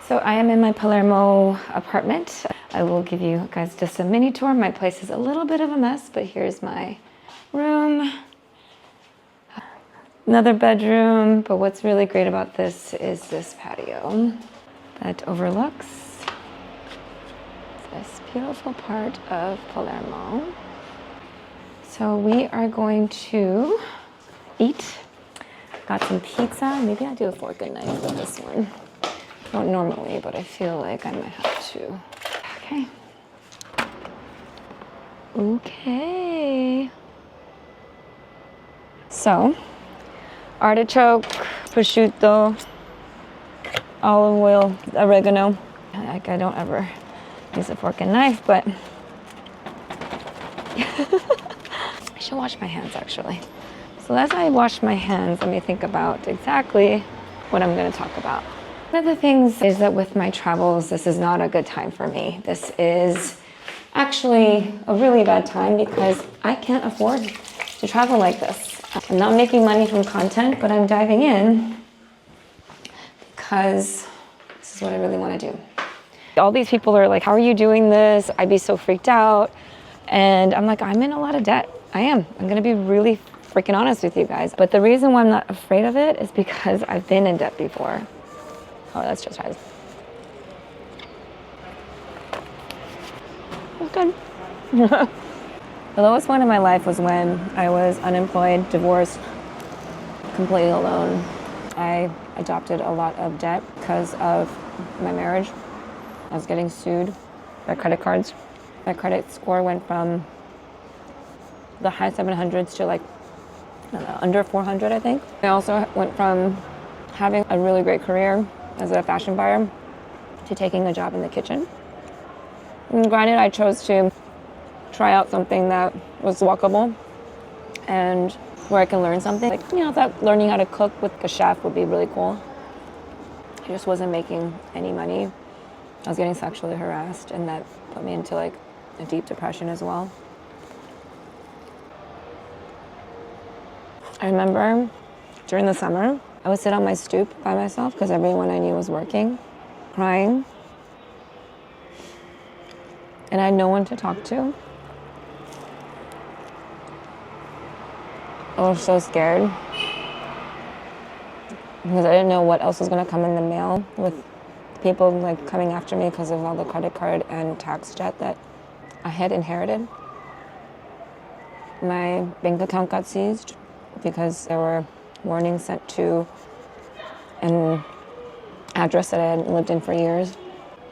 So I am in my Palermo apartment. I will give you guys just a mini tour. My place is a little bit of a mess, but here's my room. Another bedroom, but what's really great about this is this patio that overlooks this beautiful part of Palermo. So we are going to eat. Got some pizza. Maybe I'll do a fork and knife with this one. Not normally, but I feel like I might have to. Okay. Okay. So, artichoke, prosciutto, olive oil, oregano. Like I don't ever use a fork and knife, but I should wash my hands actually. So as I wash my hands, let me think about exactly what I'm going to talk about. One of the things is that with my travels, this is not a good time for me. This is actually a really bad time because I can't afford to travel like this. I'm not making money from content, but I'm diving in because this is what I really want to do. All these people are like, how are you doing this? I'd be so freaked out. And I'm like, I'm in a lot of debt. I am. I'm going to be really freaking honest with you guys. But the reason why I'm not afraid of it is because I've been in debt before. Oh, that's just right. That's good. The lowest point in my life was when I was unemployed, divorced, completely alone. I adopted a lot of debt because of my marriage. I was getting sued by credit cards. My credit score went from the high 700s to like, I don't know, under 400, I think. I also went from having a really great career as a fashion buyer to taking a job in the kitchen. And granted, I chose to try out something that was walkable and where I can learn something. Like, you know, that learning how to cook with a chef would be really cool. I just wasn't making any money. I was getting sexually harassed, and that put me into like a deep depression as well. I remember during the summer, I would sit on my stoop by myself because everyone I knew was working, crying. And I had no one to talk to. I was so scared because I didn't know what else was going to come in the mail with people like coming after me because of all the credit card and tax debt that I had inherited. My bank account got seized because there were warnings sent to an address that I had lived in for years.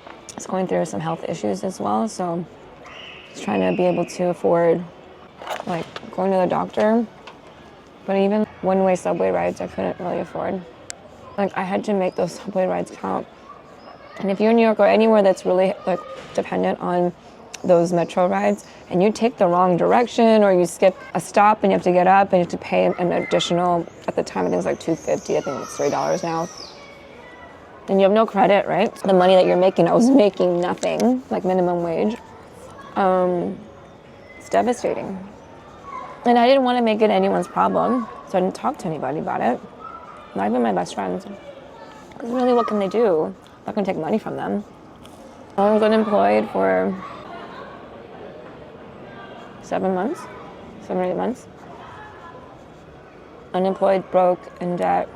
I was going through some health issues as well, so I was trying to be able to afford like going to the doctor, but even one-way subway rides I couldn't really afford. Like I had to make those subway rides count. And if you're in New York or anywhere that's really like dependent on those metro rides and you take the wrong direction or you skip a stop and you have to get up and you have to pay an additional, at the time I think it was like $2.50, I think it's $3 now. And you have no credit, right? The money that you're making, I was making nothing, like minimum wage. It's devastating. And I didn't want to make it anyone's problem, so I didn't talk to anybody about it. Not even my best friends. Because really, what can they do? I'm not going to take money from them. I was unemployed for 7 or 8 months. Unemployed, broke, in debt.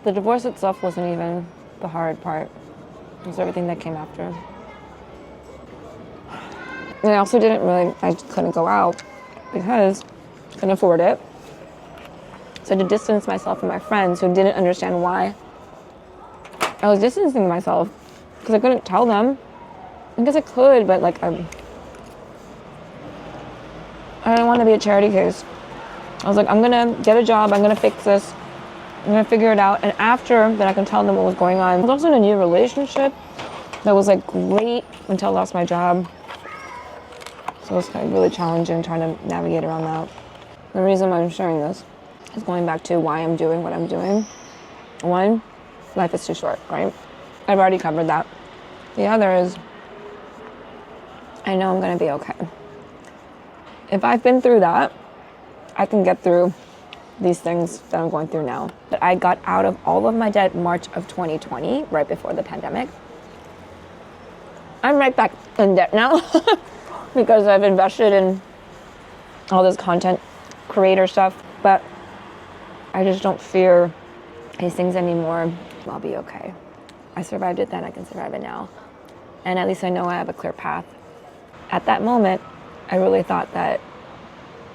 The divorce itself wasn't even the hard part. It was everything that came after. And I also I couldn't go out because I couldn't afford it. So I had to distance myself from my friends who didn't understand why I was distancing myself because I couldn't tell them. I guess I could, but like I didn't want to be a charity case. I was like, I'm gonna get a job, I'm gonna fix this, I'm gonna figure it out, and after that I can tell them what was going on. I was also in a new relationship that was like great until I lost my job. So it was kind of really challenging trying to navigate around that. The reason why I'm sharing this is going back to why I'm doing what I'm doing. One, life is too short, right? I've already covered that. The other is, I know I'm gonna be okay. If I've been through that, I can get through these things that I'm going through now. But I got out of all of my debt March of 2020, right before the pandemic. I'm right back in debt now because I've invested in all this content creator stuff, but I just don't fear these things anymore. I'll be okay. I survived it then, I can survive it now. And at least I know I have a clear path. At that moment, I really thought that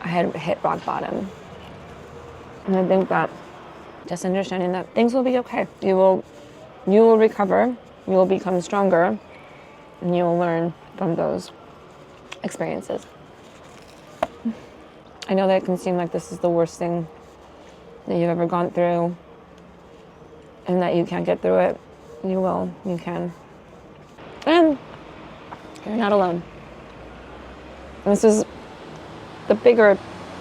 I had hit rock bottom. And I think that just understanding that things will be okay. You will recover, you will become stronger, and you will learn from those experiences. I know that it can seem like this is the worst thing that you've ever gone through and that you can't get through it. You will, you can. And you're not alone. This is the bigger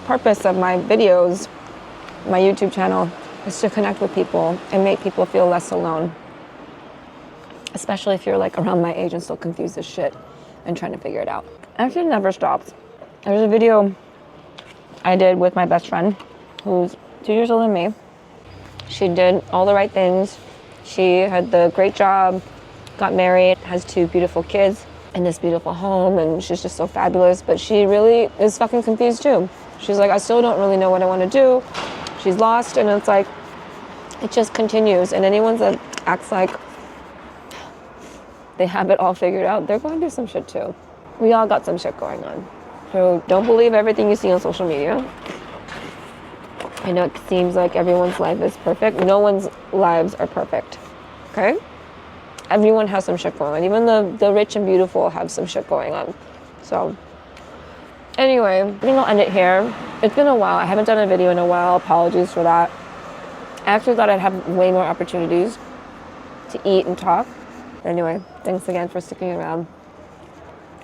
purpose of my videos, my YouTube channel, is to connect with people and make people feel less alone. Especially if you're like around my age and still confused as shit and trying to figure it out. Actually, it never stops. There's a video I did with my best friend who's 2 years older than me. She did all the right things. She had the great job, got married, has 2 beautiful kids in this beautiful home, and she's just so fabulous, but she really is fucking confused too. She's like, I still don't really know what I want to do. She's lost, and it's like, it just continues. And anyone that acts like they have it all figured out, they're going through some shit too. We all got some shit going on. So don't believe everything you see on social media. I know it seems like everyone's life is perfect. No one's lives are perfect, okay? Everyone has some shit going on. Even the rich and beautiful have some shit going on. So anyway, I think I'll end it here. It's been a while. I haven't done a video in a while. Apologies for that. I actually thought I'd have way more opportunities to eat and talk. Anyway, thanks again for sticking around.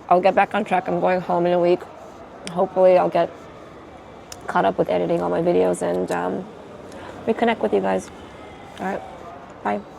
I'll get back on track. I'm going home in a week. Hopefully I'll get caught up with editing all my videos and reconnect with you guys. All right, bye.